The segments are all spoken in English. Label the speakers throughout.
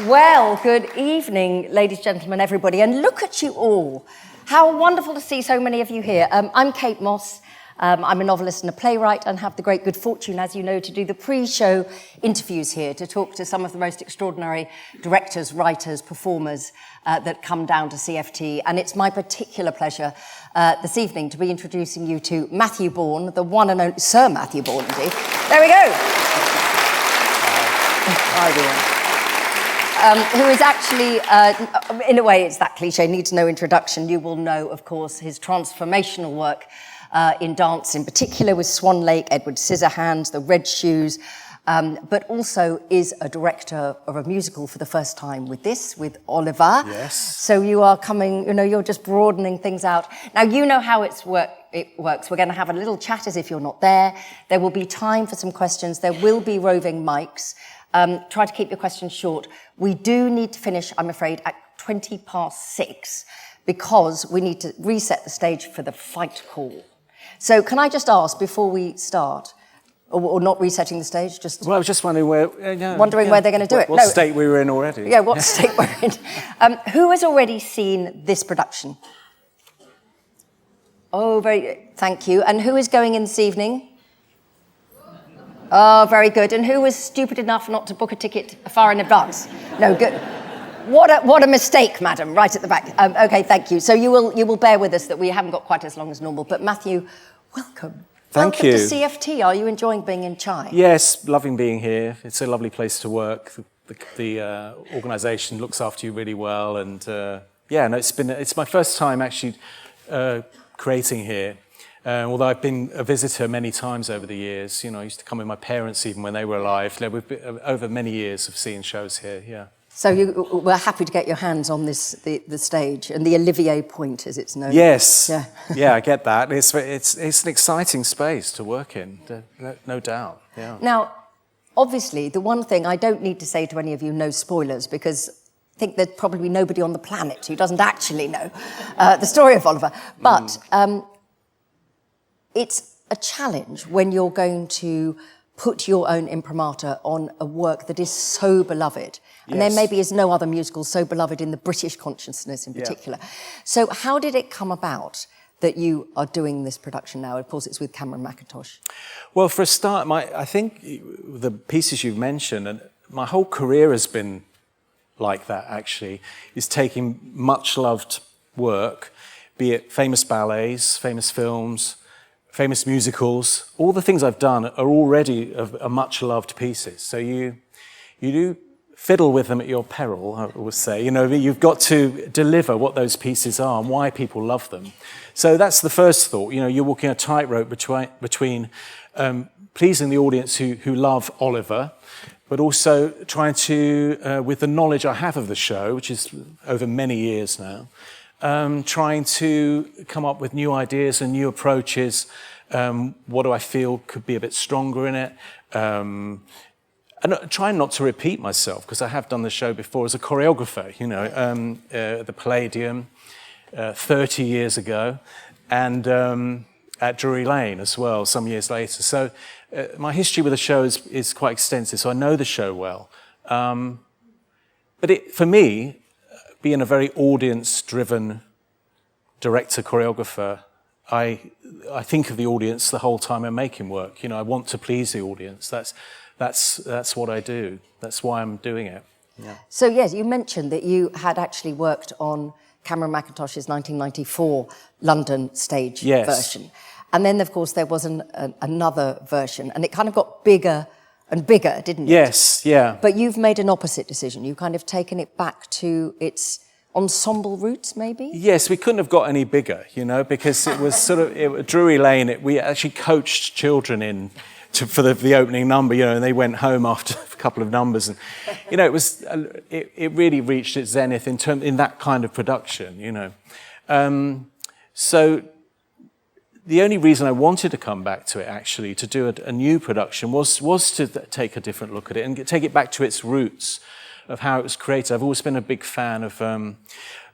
Speaker 1: Well, good evening, ladies, gentlemen, everybody, and look at you all. How wonderful to see so many of you here. I'm Kate Mosse. I'm a novelist and a playwright and have the great good fortune, as you know, to do the pre-show interviews here, to talk to some of the most extraordinary directors, writers, performers that come down to CFT. And it's my particular pleasure this evening to be introducing you to Matthew Bourne, the one and only Sir Matthew Bourne, indeed. There we go. Who is actually, in a way, it's that cliche, needs no introduction. You will know, of course, his transformational work in dance, in particular with Swan Lake, Edward Scissorhands, The Red Shoes, but also is a director of a musical for the first time with Oliver.
Speaker 2: Yes.
Speaker 1: So you are coming, you're just broadening things out. Now, you know how it works. We're going to have a little chat as if you're not there. There will be time for some questions. There will be roving mics. Try to keep your questions short. We do need to finish, I'm afraid, at 6:20, because we need to reset the stage for the fight call. So can I just ask, before we start, or not resetting the stage, just...
Speaker 2: Well, I was just wondering where...
Speaker 1: where they're going to do it.
Speaker 2: What state we were in already.
Speaker 1: Yeah, what state we're in. Who has already seen this production? Oh, thank you. And who is going in this evening? Oh, very good. And who was stupid enough not to book a ticket far in advance? No, good. What a mistake, madam, right at the back. Okay, thank you. So you will bear with us that we haven't got quite as long as normal. But Matthew, welcome.
Speaker 2: Thank you.
Speaker 1: Welcome to CFT. Are you enjoying being in Chai?
Speaker 2: Yes, loving being here. It's a lovely place to work. The organisation looks after you really well. And it's my first time actually creating here. Although I've been a visitor many times over the years, I used to come with my parents even when they were alive. We've been, over many years of seeing shows here, yeah.
Speaker 1: So you were happy to get your hands on the stage and the Olivier Point, as it's known.
Speaker 2: Yes,
Speaker 1: yeah,
Speaker 2: yeah, I get that. It's an exciting space to work in, no doubt. Yeah.
Speaker 1: Now, obviously, the one thing I don't need to say to any of you, no spoilers, because I think there's probably nobody on the planet who doesn't actually know the story of Oliver. But it's a challenge when you're going to put your own imprimatur on a work that is so beloved. And there maybe is no other musical so beloved in the British consciousness in particular. Yeah. So how did it come about that you are doing this production now? Of course, it's with Cameron Mackintosh.
Speaker 2: Well, for a start, I think the pieces you've mentioned, and my whole career has been like that, actually, is taking much-loved work, be it famous ballets, famous films, famous musicals. All the things I've done are already much loved pieces. So you do fiddle with them at your peril, I always say. You've got to deliver what those pieces are and why people love them. So that's the first thought. You're walking a tightrope between pleasing the audience who love Oliver, but also trying to, with the knowledge I have of the show, which is over many years now, trying to come up with new ideas and new approaches. What do I feel could be a bit stronger in it? And trying not to repeat myself, because I have done the show before as a choreographer, the Palladium 30 years ago, and at Drury Lane as well, some years later. So my history with the show is quite extensive, so I know the show well. But for me, being a very audience-driven director, choreographer, I think of the audience the whole time I'm making work. I want to please the audience. That's what I do. That's why I'm doing it. Yeah.
Speaker 1: So yes, you mentioned that you had actually worked on Cameron Mackintosh's 1994 London stage version. And then, of course, there was another version, and it kind of got bigger and bigger, didn't it?
Speaker 2: Yes, yeah.
Speaker 1: But you've made an opposite decision. You've kind of taken it back to its ensemble roots, maybe?
Speaker 2: Yes, we couldn't have got any bigger, because it was Drury Lane. We actually coached children in for the opening number, and they went home after a couple of numbers, and it really reached its zenith in that kind of production, So the only reason I wanted to come back to it, actually, to do a new production, was to take a different look at it and take it back to its roots of how it was created. I've always been a big fan of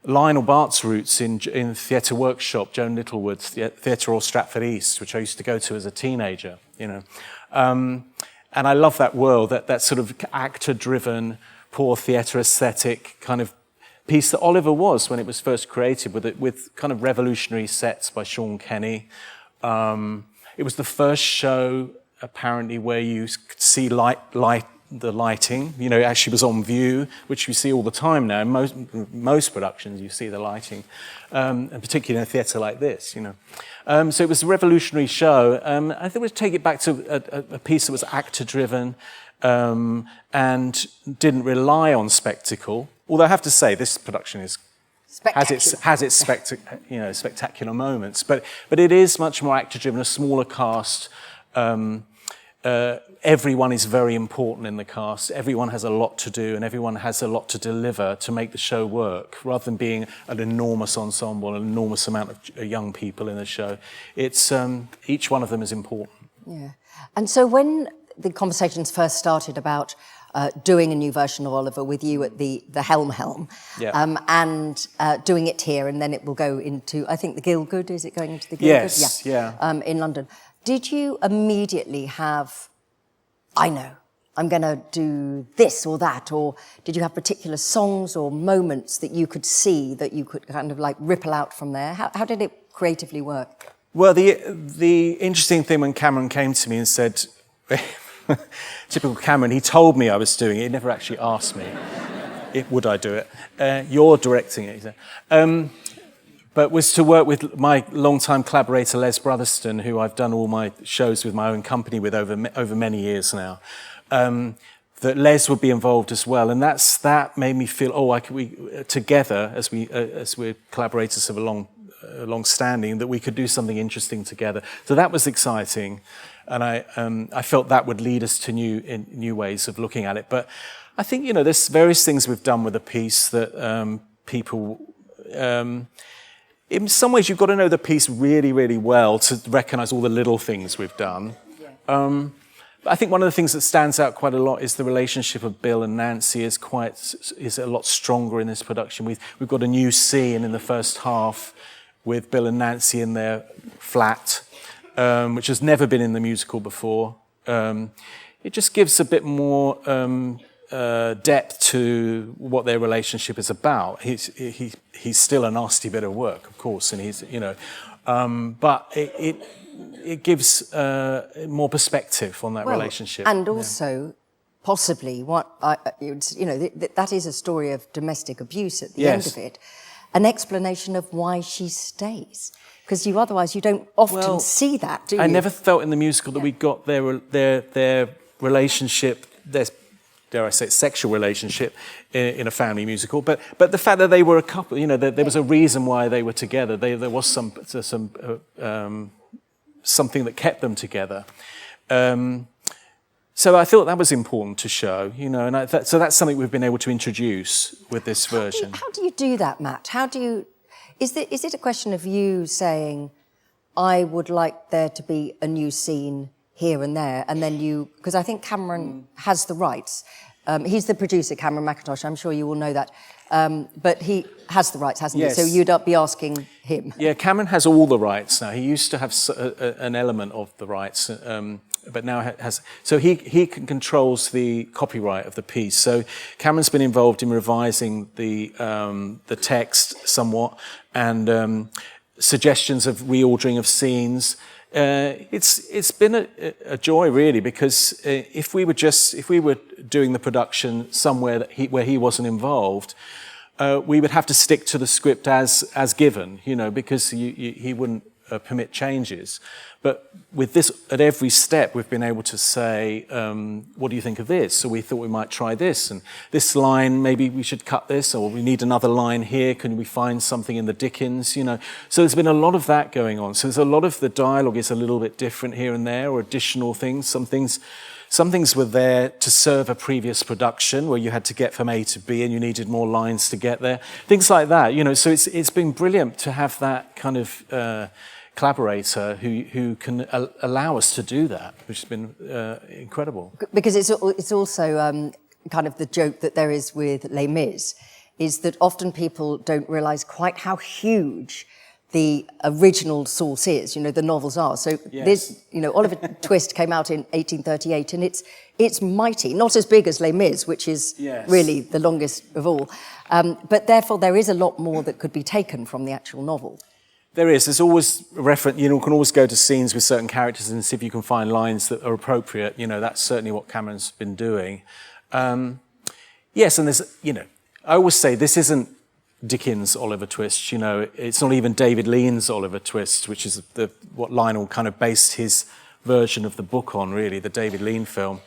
Speaker 2: Lionel Bart's roots in Theatre Workshop, Joan Littlewood's Theatre Royal Stratford East, which I used to go to as a teenager, And I love that world, that sort of actor-driven, poor theatre aesthetic kind of piece that Oliver was when it was first created, with kind of revolutionary sets by Sean Kenny. It was the first show, apparently, where you could see the lighting, you know, it actually was on view, which we see all the time now. In most productions, you see the lighting, and particularly in a theatre like this, you know. So it was a revolutionary show. I think we'd take it back to a piece that was actor-driven and didn't rely on spectacle. Although I have to say, this production has its spectacular moments, but it is much more actor-driven, a smaller cast. Everyone is very important in the cast. Everyone has a lot to do, and everyone has a lot to deliver to make the show work, rather than being an enormous ensemble, an enormous amount of young people in the show. It's each one of them is important.
Speaker 1: Yeah, and so when the conversations first started about doing a new version of Oliver with you at the Helm,
Speaker 2: yeah.
Speaker 1: And doing it here, and then it will go into, I think, the Gielgud. Is it going into the Gielgud?
Speaker 2: Yes, yeah.
Speaker 1: In London. Did you immediately have, I know, I'm going to do this or that, or did you have particular songs or moments that you could see that you could kind of like ripple out from there? How did it creatively work?
Speaker 2: Well, the interesting thing when Cameron came to me and said, typical Cameron, he told me I was doing it. He never actually asked me, would I do it? You're directing it, he said. But was to work with my longtime collaborator, Les Brotherston, who I've done all my shows with my own company with over many years now. That Les would be involved as well, and that made me feel, we together, as we're collaborators of a long standing, that we could do something interesting together. So that was exciting, and I felt that would lead us to new ways of looking at it. But I think, you know, there's various things we've done with the piece that people. In some ways, you've got to know the piece really, really well to recognise all the little things we've done. Yeah. I think one of the things that stands out quite a lot is the relationship of Bill and Nancy is a lot stronger in this production. We've got a new scene in the first half with Bill and Nancy in their flat, which has never been in the musical before. It just gives a bit more depth to what their relationship is about. He's still a nasty bit of work, of course, and he's, you know, but it gives more perspective on that relationship.
Speaker 1: And also, possibly, that is a story of domestic abuse at the end of it, an explanation of why she stays. Because otherwise you don't often see that, do you?
Speaker 2: I never felt in the musical that we got their relationship, their, dare I say, sexual relationship in a family musical, but the fact that they were a couple, you know, there was a reason why they were together. There was something that kept them together. So I thought that was important to show, you know, and so that's something we've been able to introduce with this version.
Speaker 1: How do you do that, Matt? Is it a question of you saying, I would like there to be a new scene here and there, and then because I think Cameron has the rights. He's the producer, Cameron McIntosh, I'm sure you all know that. But he has the rights, hasn't he? So you'd be asking him. Yeah,
Speaker 2: Cameron has all the rights now. He used to have an element of the rights, but now has. So he controls the copyright of the piece. So Cameron's been involved in revising the text somewhat, and suggestions of reordering of scenes. It's been a joy, really, because if we were doing the production somewhere where he wasn't involved, we would have to stick to the script as given, you know, because he wouldn't permit changes. But with this, at every step, we've been able to say, what do you think of this? So we thought we might try this, and this line, maybe we should cut this, or we need another line here. Can we find something in the Dickens, you know? So there's been a lot of that going on. So there's a lot of the dialogue is a little bit different here and there, or additional things. Some things were there to serve a previous production where you had to get from A to B and you needed more lines to get there. Things like that, you know. So it's been brilliant to have that kind of collaborator who can allow us to do that, which has been incredible.
Speaker 1: Because it's also kind of the joke that there is with Les Mis, is that often people don't realise quite how huge the original source is, the novels are. So this, Oliver Twist came out in 1838, and it's mighty, not as big as Les Mis, which is really the longest of all. But therefore, there is a lot more that could be taken from the actual novel.
Speaker 2: There is. There's always reference. You can always go to scenes with certain characters and see if you can find lines that are appropriate. That's certainly what Cameron's been doing. Yes, and there's, I always say this isn't Dickens' Oliver Twist. It's not even David Lean's Oliver Twist, which is what Lionel kind of based his version of the book on, really, the David Lean film.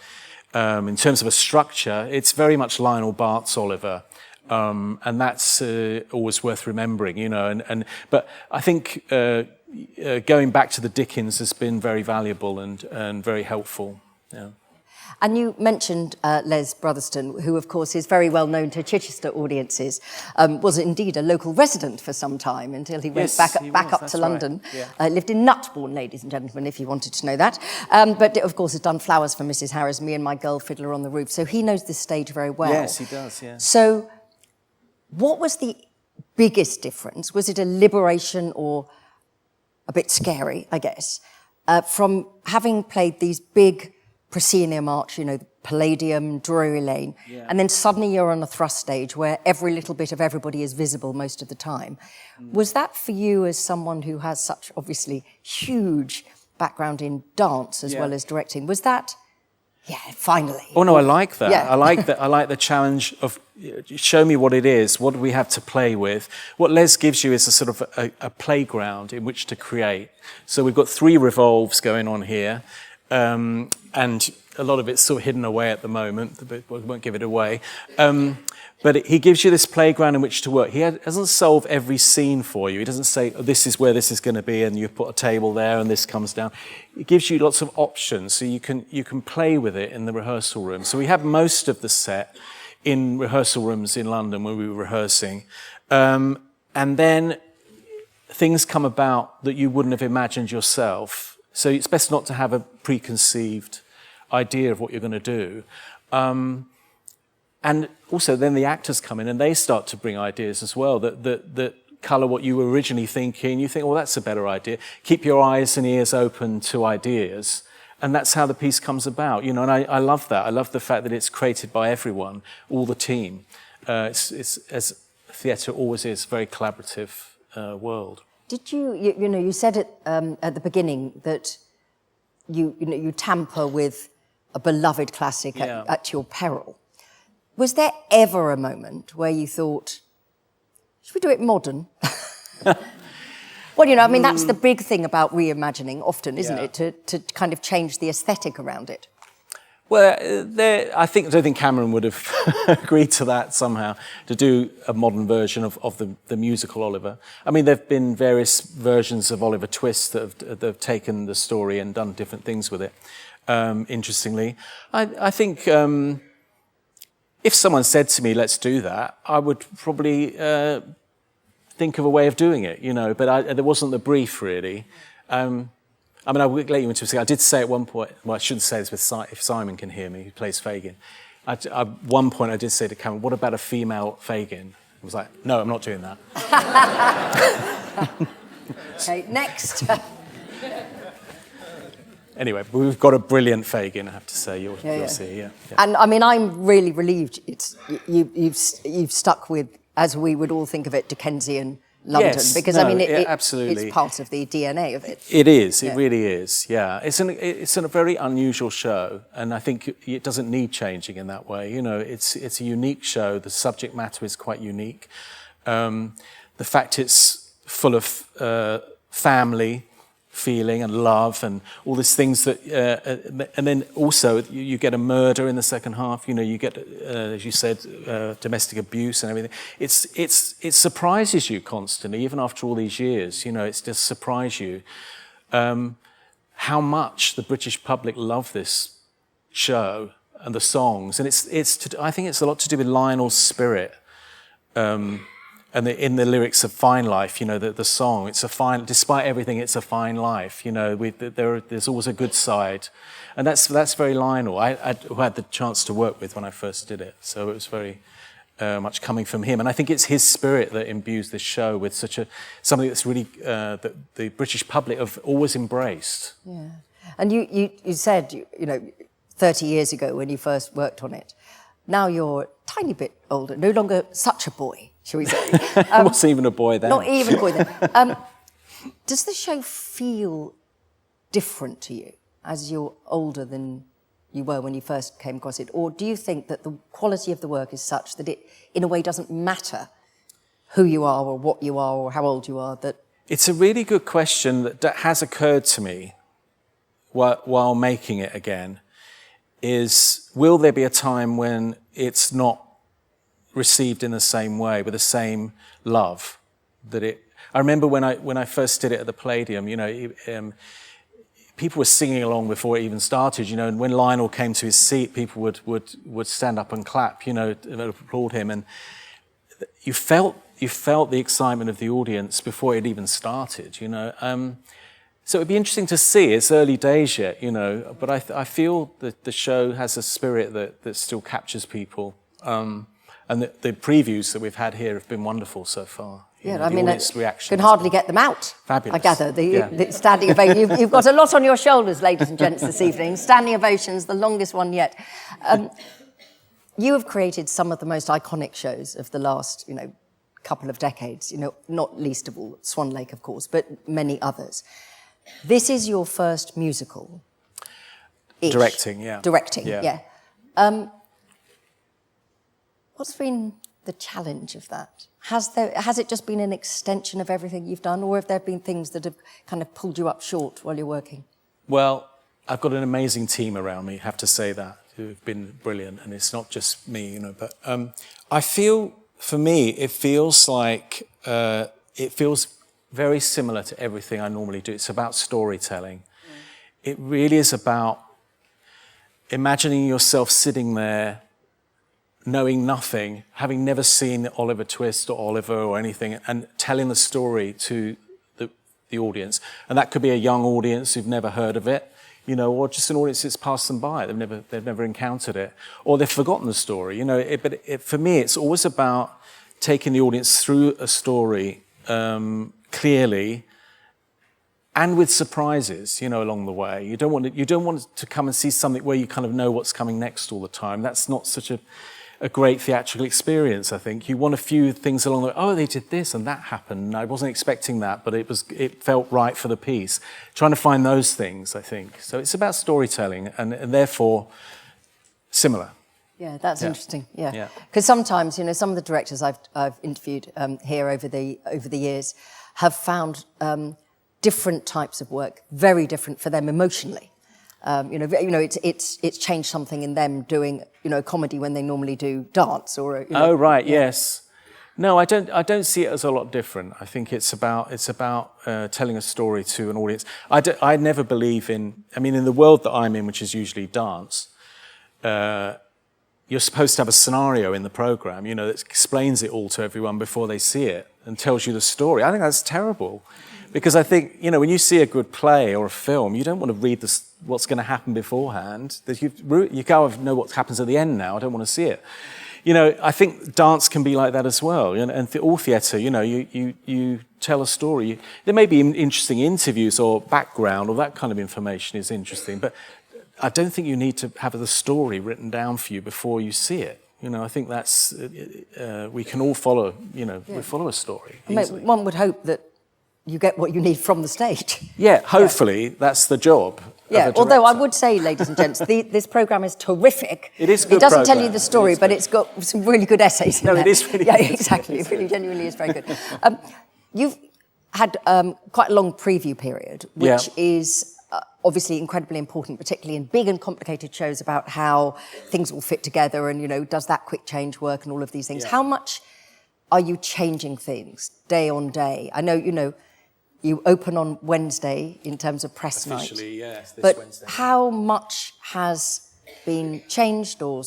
Speaker 2: In terms of a structure, it's very much Lionel Bart's Oliver. And that's always worth remembering, but I think going back to the Dickens has been very valuable and very helpful. Yeah.
Speaker 1: And you mentioned Les Brotherston, who, of course, is very well known to Chichester audiences, was indeed a local resident for some time until he went back up to London. Right. Yeah. Lived in Nutbourne, ladies and gentlemen, if you wanted to know that. But, of course, has done Flowers for Mrs. Harris, Me and My Girl, Fiddler on the Roof. So he knows this stage very well.
Speaker 2: Yes, he does, yeah.
Speaker 1: So what was the biggest difference? Was it a liberation or a bit scary, I guess, from having played these big proscenium arch, the Palladium, Drury Lane, and then suddenly you're on a thrust stage where every little bit of everybody is visible most of the time. Was that for you, as someone who has such, obviously, huge background in dance as well as directing, was that, finally?
Speaker 2: Oh, no, I like that.
Speaker 1: Yeah.
Speaker 2: I like that. I like the challenge of, show me what it is, what do we have to play with? What Les gives you is a sort of a playground in which to create. So we've got 3 revolves going on here. And a lot of it's sort of hidden away at the moment, but we won't give it away. But he gives you this playground in which to work. He doesn't solve every scene for you. He doesn't say, this is where this is going to be, and you put a table there, and this comes down. It gives you lots of options, so you can play with it in the rehearsal room. So we have most of the set in rehearsal rooms in London where we were rehearsing. And then things come about that you wouldn't have imagined yourself. So it's best not to have a preconceived idea of what you're going to do. And also then the actors come in and they start to bring ideas as well that colour what you were originally thinking. You think, well, that's a better idea. Keep your eyes and ears open to ideas. And that's how the piece comes about. And I love that. I love the fact that it's created by everyone, all the team. It's as theatre always is, a very collaborative world.
Speaker 1: Did you said it at the beginning that you tamper with a beloved classic at your peril. Was there ever a moment where you thought, should we do it modern? Well, that's the big thing about reimagining often, isn't it? To kind of change the aesthetic around it.
Speaker 2: Well, I don't think Cameron would have agreed to that somehow, to do a modern version of the musical Oliver. I mean, there have been various versions of Oliver Twist that have taken the story and done different things with it, interestingly. I think if someone said to me, let's do that, I would probably think of a way of doing it, but there wasn't the brief, really. I will let you into a secret. I did say at one point, well, I shouldn't say this if Simon can hear me, who plays Fagin. At one point, I did say to Cameron, what about a female Fagin? I was like, no, I'm not doing that.
Speaker 1: Okay, next.
Speaker 2: Anyway, we've got a brilliant Fagin, I have to say. You'll see, yeah.
Speaker 1: And I mean, I'm really relieved you've stuck with, as we would all think of it, Dickensian London, because
Speaker 2: absolutely.
Speaker 1: It's part of the DNA of it.
Speaker 2: It is. It really is. Yeah, it's a very unusual show, and I think it doesn't need changing in that way. It's a unique show. The subject matter is quite unique. The fact it's full of family feeling and love and all these things that, and then also you get a murder in the second half. You get, as you said, domestic abuse and everything. It surprises you constantly, even after all these years. It's just surprise you how much the British public love this show and the songs, and I think it's a lot to do with Lionel's spirit. And in the lyrics of Fine Life, the song, despite everything, it's a fine life. There's always a good side. And that's very Lionel, who I had the chance to work with when I first did it. So it was very much coming from him. And I think it's his spirit that imbues this show with something that's really that the British public have always embraced.
Speaker 1: Yeah. And you said, 30 years ago when you first worked on it, now you're a tiny bit older, no longer such a boy, shall we say.
Speaker 2: I wasn't even a boy then.
Speaker 1: Not even a boy then. Does the show feel different to you as you're older than you were when you first came across it? Or do you think that the quality of the work is such that it, in a way, doesn't matter who you are or what you are or how old you are? That
Speaker 2: It's a really good question that has occurred to me while making it again, is will there be a time when it's not received in the same way, with the same love that it... I remember when I first did it at the Palladium, people were singing along before it even started, and when Lionel came to his seat, people would stand up and clap, and applaud him, and you felt the excitement of the audience before it even started, So it'd be interesting to see. It's early days yet, but I feel that the show has a spirit that still captures people, and the previews that we've had here have been wonderful so far.
Speaker 1: Yeah,
Speaker 2: the audience reaction
Speaker 1: can hardly get them out.
Speaker 2: Fabulous.
Speaker 1: I gather, the standing ovation. You've got a lot on your shoulders, ladies and gents, this evening. Standing ovations, the longest one yet. You have created some of the most iconic shows of the last, couple of decades, not least of all Swan Lake, of course, but many others. This is your first musical.
Speaker 2: Directing, yeah.
Speaker 1: Directing, yeah. What's been the challenge of that? Has it just been an extension of everything you've done, or have there been things that have kind of pulled you up short while you're working?
Speaker 2: Well, I've got an amazing team around me, have to say that, who've been brilliant, and it's not just me, but I feel, for me, it feels like, it feels very similar to everything I normally do. It's about storytelling. It really is about imagining yourself sitting there, knowing nothing, having never seen Oliver Twist or Oliver or anything, and telling the story to the audience. And that could be a young audience who've never heard of it, or just an audience that's passed them by. They've never encountered it, or they've forgotten the story. But for me, it's always about taking the audience through a story clearly, and with surprises, along the way. You don't want to come and see something where you kind of know what's coming next all the time. That's not such a great theatrical experience, I think. You want a few things along the way. Oh, they did this and that happened. I wasn't expecting that, but it felt right for the piece. Trying to find those things, I think. So it's about storytelling and therefore similar.
Speaker 1: Yeah, that's interesting. Yeah, because sometimes some of the directors I've interviewed here over the years have found different types of work very different for them emotionally. It's changed something in them doing a comedy when they normally do dance or.
Speaker 2: Oh right, yes. No, I don't see it as a lot different. I think it's about telling a story to an audience. I never believe in. I mean, in the world that I'm in, which is usually dance. You're supposed to have a scenario in the program, that explains it all to everyone before they see it and tells you the story. I think that's terrible. Because I think, when you see a good play or a film, you don't want to read what's going to happen beforehand. You kind of know what happens at the end now. I don't want to see it. I think dance can be like that as well. And all theatre, you tell a story. There may be interesting interviews or background or that kind of information is interesting, but I don't think you need to have the story written down for you before you see it. I think that's, we can all follow, we follow a story easily.
Speaker 1: One would hope that you get what you need from the stage.
Speaker 2: Yeah, hopefully that's the job.
Speaker 1: Yeah, although I would say, ladies and gents, this programme is terrific.
Speaker 2: It is a good
Speaker 1: It doesn't
Speaker 2: programme.
Speaker 1: tell you the story, but it's got some really good essays in there.
Speaker 2: It is really
Speaker 1: good.
Speaker 2: good.
Speaker 1: Yeah, exactly. It really genuinely is very good. You've had quite a long preview period, which is obviously incredibly important, particularly in big and complicated shows about how things will fit together and, does that quick change work and all of these things. Yeah. How much are you changing things day on day? I know, you open on Wednesday in terms of press night.
Speaker 2: Officially, yes, this
Speaker 1: but
Speaker 2: Wednesday.
Speaker 1: How much has been changed or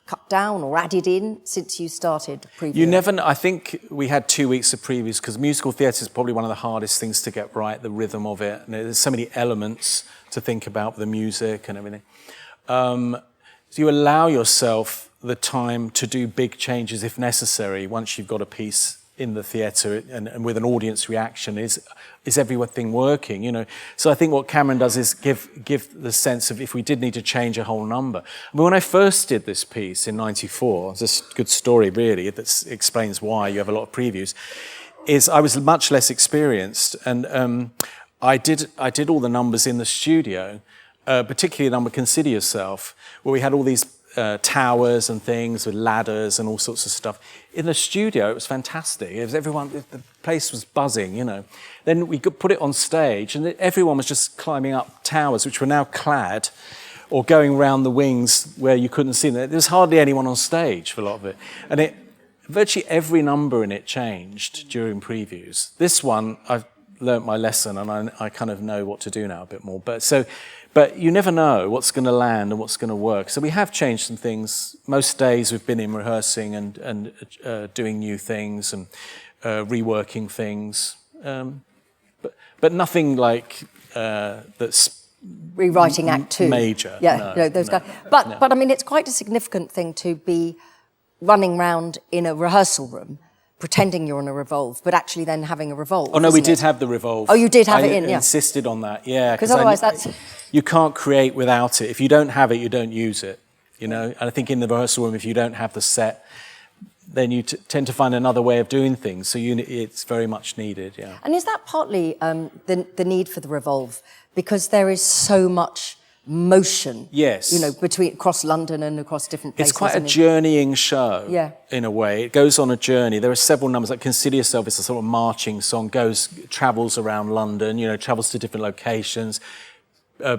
Speaker 1: cut down or added in since you started preview?
Speaker 2: You never know. I think we had 2 weeks of previews because musical theatre is probably one of the hardest things to get right, the rhythm of it. And there's so many elements to think about, the music and everything. So you allow yourself the time to do big changes if necessary once you've got a piece in the theatre and with an audience reaction. Is everything working, you know? So I think what Cameron does is give the sense of if we did need to change a whole number. But when I first did this piece in '94, it's a good story really that explains why you have a lot of previews, is I was much less experienced, and I did all the numbers in the studio, particularly the number Consider Yourself, where we had all these towers and things with ladders and all sorts of stuff. In the studio, it was fantastic. It was the place was buzzing, you know. Then we could put it on stage, and everyone was just climbing up towers, which were now clad, or going around the wings where you couldn't see them. There was hardly anyone on stage for a lot of it, and virtually every number in it changed during previews. This one, I've learnt my lesson, and I kind of know what to do now a bit more. But you never know what's going to land and what's going to work. So we have changed some things. Most days we've been in rehearsing and doing new things and reworking things. But nothing like that's
Speaker 1: rewriting Act Two.
Speaker 2: Major.
Speaker 1: Yeah,
Speaker 2: no,
Speaker 1: those guys. But I mean, it's quite a significant thing to be running round in a rehearsal room, pretending you're on a revolve, but actually then having a revolve.
Speaker 2: Oh no, we did have the revolve.
Speaker 1: Oh, you did have it in, yeah.
Speaker 2: I insisted on that, yeah.
Speaker 1: Because otherwise
Speaker 2: you can't create without it. If you don't have it, you don't use it, you know? And I think in the rehearsal room, if you don't have the set, then you tend to find another way of doing things. So it's very much needed, yeah.
Speaker 1: And is that partly the need for the revolve? Because there is so much motion,
Speaker 2: yes,
Speaker 1: you know, across London and across different places.
Speaker 2: It's quite a journeying show,
Speaker 1: yeah,
Speaker 2: in a way. It goes on a journey. There are several numbers, like Consider Yourself is a sort of marching song, travels around London, you know, travels to different locations.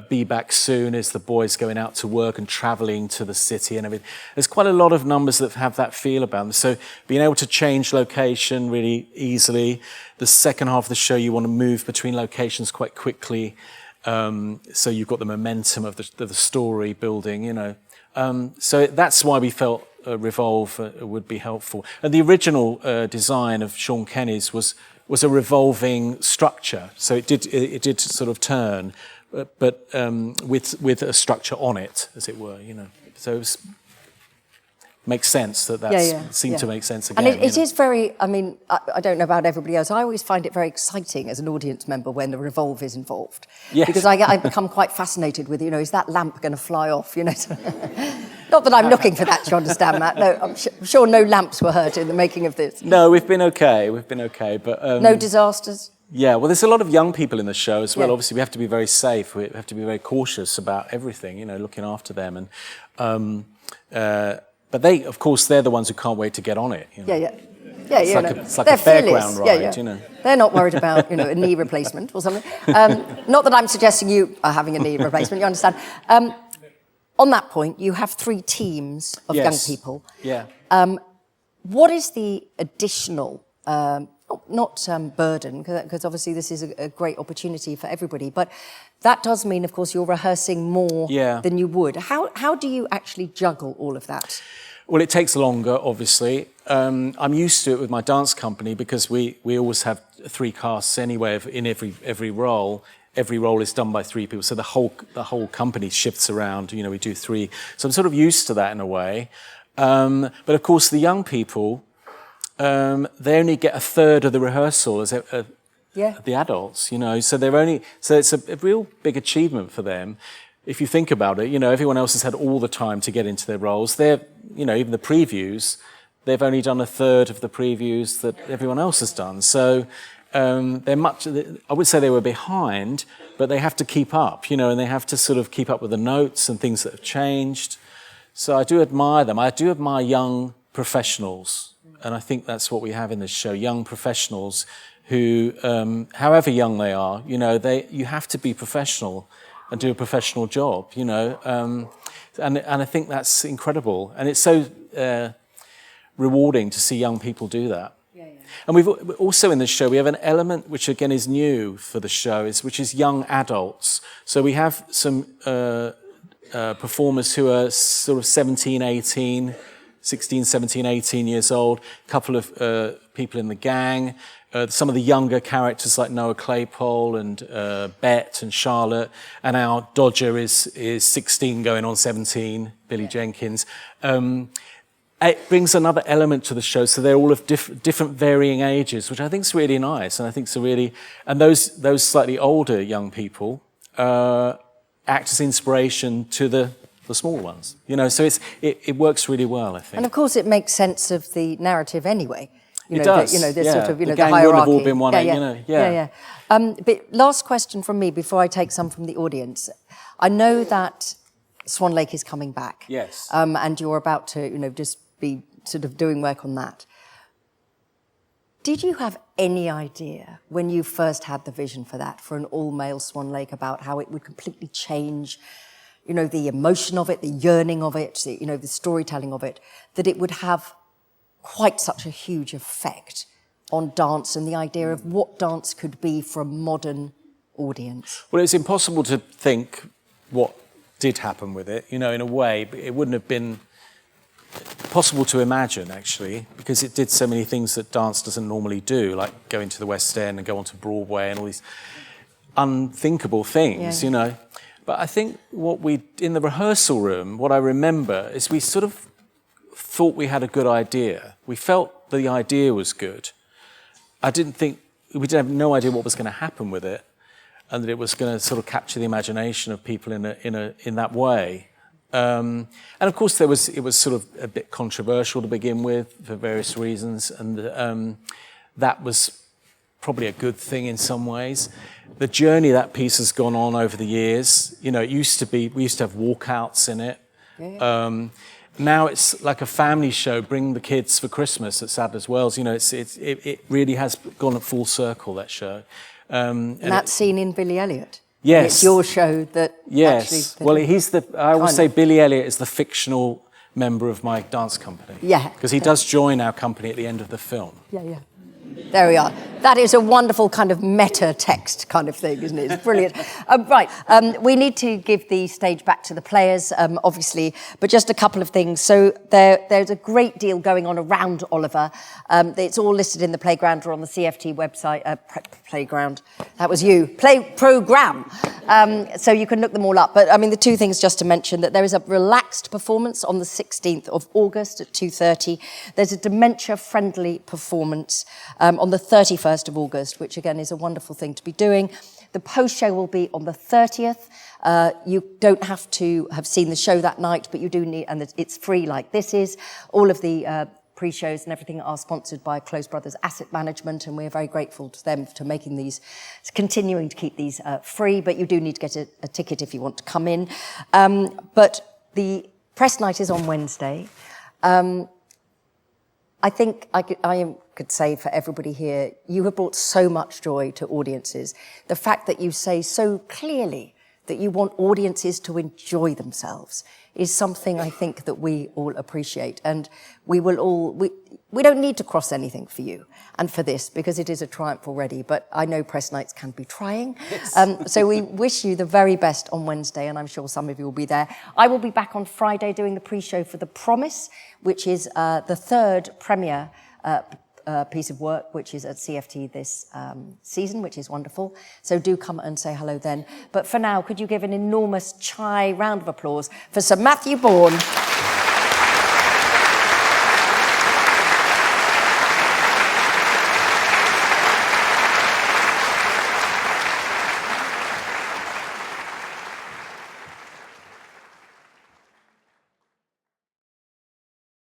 Speaker 2: Be Back Soon is the boys going out to work and travelling to the city and everything. There's quite a lot of numbers that have that feel about them. So being able to change location really easily. The second half of the show, you want to move between locations quite quickly. So you've got the momentum of the story building, you know. So that's why we felt Revolve would be helpful. And the original design of Sean Kenny's was a revolving structure. So it did sort of turn, but with a structure on it, as it were, you know. So makes sense that seemed to make sense again.
Speaker 1: And it is very, I mean, I don't know about everybody else, I always find it very exciting as an audience member when the revolve is involved.
Speaker 2: Yes.
Speaker 1: Because I become quite fascinated with, you know, is that lamp going to fly off, you know? Not that I'm looking for that, you understand, Matt. No, I'm sure no lamps were hurt in the making of this.
Speaker 2: No, we've been okay, but...
Speaker 1: no disasters?
Speaker 2: Yeah, well, there's a lot of young people in the show as well. Yeah. Obviously, we have to be very safe. We have to be very cautious about everything, you know, looking after them. And but they, of course, they're the ones who can't wait to get on it. You know?
Speaker 1: Yeah.
Speaker 2: It's like a fairground ride, you know.
Speaker 1: They're not worried about, you know, a knee replacement or something. Not that I'm suggesting you are having a knee replacement, you understand. On that point, you have 3 teams of young people.
Speaker 2: Yeah.
Speaker 1: What is the additional, not burden, because obviously this is a great opportunity for everybody, but that does mean, of course, you're rehearsing more than you would. How do you actually juggle all of that?
Speaker 2: Well, it takes longer, obviously. I'm used to it with my dance company because we always have 3 casts anyway in every role. Every role is done by 3 people, so the whole company shifts around. You know, we do 3. So I'm sort of used to that in a way. But of course, the young people, they only get a third of the rehearsal as the adults. You know, so it's a real big achievement for them. If you think about it, you know, everyone else has had all the time to get into their roles. You know, even the previews, they've only done a third of the previews that everyone else has done. So they're I would say they were behind, but they have to keep up, you know, and they have to sort of keep up with the notes and things that have changed. So I do admire them. I do admire young professionals, and I think that's what we have in this show, young professionals who, however young they are, you know, you have to be professional and do a professional job, you know, and I think that's incredible, and it's so rewarding to see young people do that. And we've also in the show we have an element which again is new for the show, which is young adults. So we have some performers who are sort of 16, 17, 18 years old, a couple of people in the gang, some of the younger characters like Noah Claypole and Bet and Charlotte, and our Dodger is 16 going on 17, Billy Jenkins. It brings another element to the show, so they're all of different varying ages, which I think is really nice, and I think it's and those slightly older young people act as inspiration to the small ones, so it works really well, I think.
Speaker 1: And of course, it makes sense of the narrative anyway.
Speaker 2: It does.
Speaker 1: There's sort of,
Speaker 2: the
Speaker 1: the
Speaker 2: gang
Speaker 1: hierarchy.
Speaker 2: would have all been one,
Speaker 1: Yeah. But last question from me before I take some from the audience. I know that Swan Lake is coming back.
Speaker 2: Yes.
Speaker 1: And you're about to, just be sort of doing work on that. Did you have any idea when you first had the vision for that, for an all-male Swan Lake, about how it would completely change, the emotion of it, the yearning of it, the storytelling of it, that it would have quite such a huge effect on dance and the idea of what dance could be for a modern audience?
Speaker 2: Well, it's impossible to think what did happen with it, in a way, but it wouldn't have been possible to imagine, actually, because it did so many things that dance doesn't normally do, like go into the West End and go onto Broadway and all these unthinkable things, But I think in the rehearsal room, what I remember is we sort of thought we had a good idea. We felt the idea was good. We didn't have no idea what was going to happen with it, and that it was going to sort of capture the imagination of people in that way. And of course, it was sort of a bit controversial to begin with for various reasons, and that was probably a good thing in some ways. The journey that piece has gone on over the years, we used to have walkouts in it. Yeah. Now it's like a family show. Bring the kids for Christmas at Sadler's Wells. It really has gone at full circle, that show.
Speaker 1: And that's seen in Billy Elliot.
Speaker 2: Yes.
Speaker 1: And it's your show that.
Speaker 2: Yes. Well, I always say Billy Elliot is the fictional member of my dance company.
Speaker 1: Yeah.
Speaker 2: Because he does join our company at the end of the film.
Speaker 1: Yeah. There we are. That is a wonderful kind of meta text kind of thing, isn't it? It's brilliant. Right, we need to give the stage back to the players, obviously, but just a couple of things. So there's a great deal going on around Oliver. It's all listed in the Playground or on the CFT website. Playground, that was you. Programme. So you can look them all up. But, the two things just to mention, that there is a relaxed performance on the 16th of August at 2:30. There's a dementia-friendly performance on the 31st of August, which again is a wonderful thing to be doing. The post-show will be on the 30th. You don't have to have seen the show that night, but you do need, and it's free like this is. All of the pre-shows and everything are sponsored by Close Brothers Asset Management, and we're very grateful to them for making these, continuing to keep these free, but you do need to get a ticket if you want to come in. But the press night is on Wednesday. I think I could say for everybody here, you have brought so much joy to audiences. The fact that you say so clearly that you want audiences to enjoy themselves is something I think that we all appreciate. And we don't need to cross anything for you and for this, because it is a triumph already, but I know press nights can be trying. Yes. So we wish you the very best on Wednesday, and I'm sure some of you will be there. I will be back on Friday doing the pre-show for The Promise, which is the third premiere piece of work, which is at CFT this season, which is wonderful. So do come and say hello then. But for now, could you give an enormous round of applause for Sir Matthew Bourne?